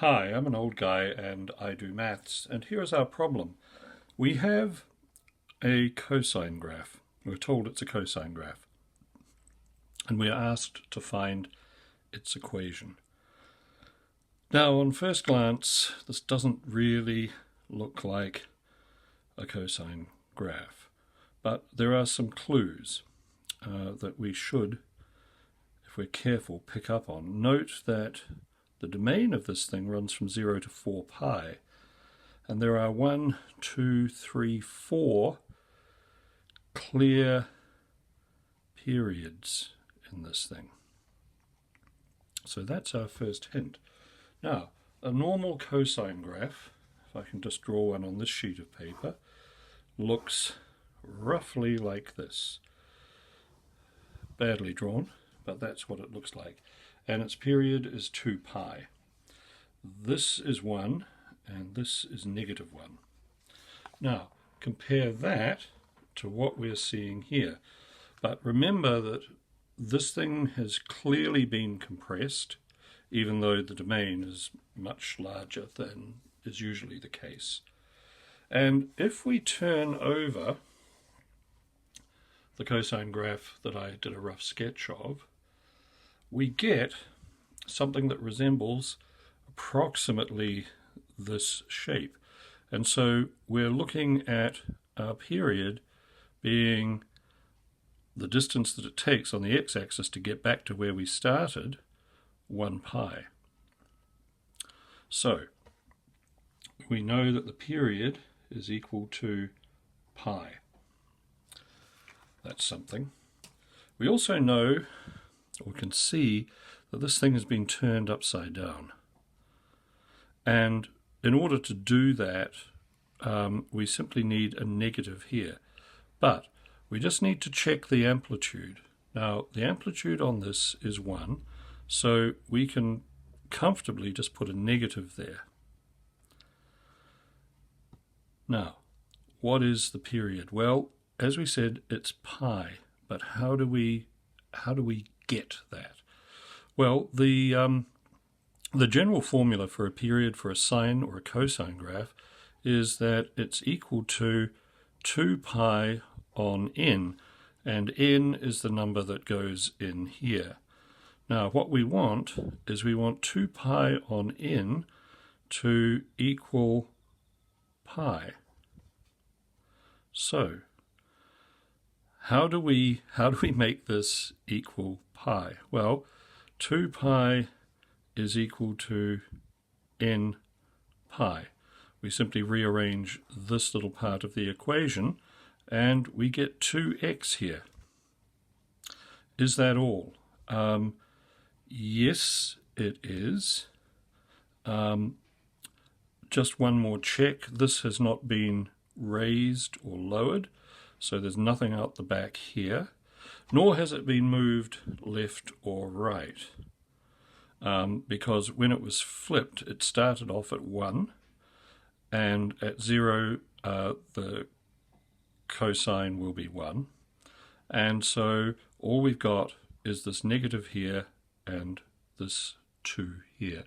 Hi, I'm an old guy and I do maths, and here is our problem. We have a cosine graph. We're told it's a cosine graph, and we are asked to find its equation. Now, on first glance, this doesn't really look like a cosine graph, but there are some clues that we should, if we're careful, pick up on. Note that the domain of this thing runs from 0 to 4 pi, and there are 1, 2, 3, 4 clear periods in this thing. So that's our first hint. Now, a normal cosine graph, if I can just draw one on this sheet of paper, looks roughly like this. Badly drawn, but that's what it looks like. And its period is 2 pi. This is 1, and this is negative 1. Now, compare that to what we're seeing here. But remember that this thing has clearly been compressed, even though the domain is much larger than is usually the case. And if we turn over the cosine graph that I did a rough sketch of, we get something that resembles approximately this shape. And so we're looking at our period being the distance that it takes on the x-axis to get back to where we started, 1 pi. So we know that the period is equal to pi. That's something. We also know, or can see, that this thing has been turned upside down. And in order to do that, we simply need a negative here. But we just need to check the amplitude. Now, the amplitude on this is 1, so we can comfortably just put a negative there. Now, what is the period? Well, as we said, it's pi, but how do we get that? Well, the general formula for a period for a sine or a cosine graph is that it's equal to 2 pi on n, and n is the number that goes in here. Now, what we want is we want 2 pi on n to equal pi. So, how do we make this equal pi? Well, 2 pi is equal to n pi. We simply rearrange this little part of the equation and we get 2x here. Is that all? Yes, it is. Just one more check. This has not been raised or lowered, so there's nothing out the back here, nor has it been moved left or right, because when it was flipped, it started off at 1, and at 0, the cosine will be 1, and so all we've got is this negative here and this 2 here,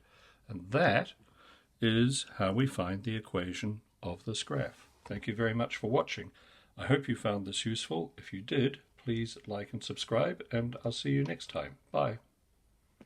and that is how we find the equation of this graph. Thank you very much for watching. I hope you found this useful. If you did, please like and subscribe, and I'll see you next time. Bye.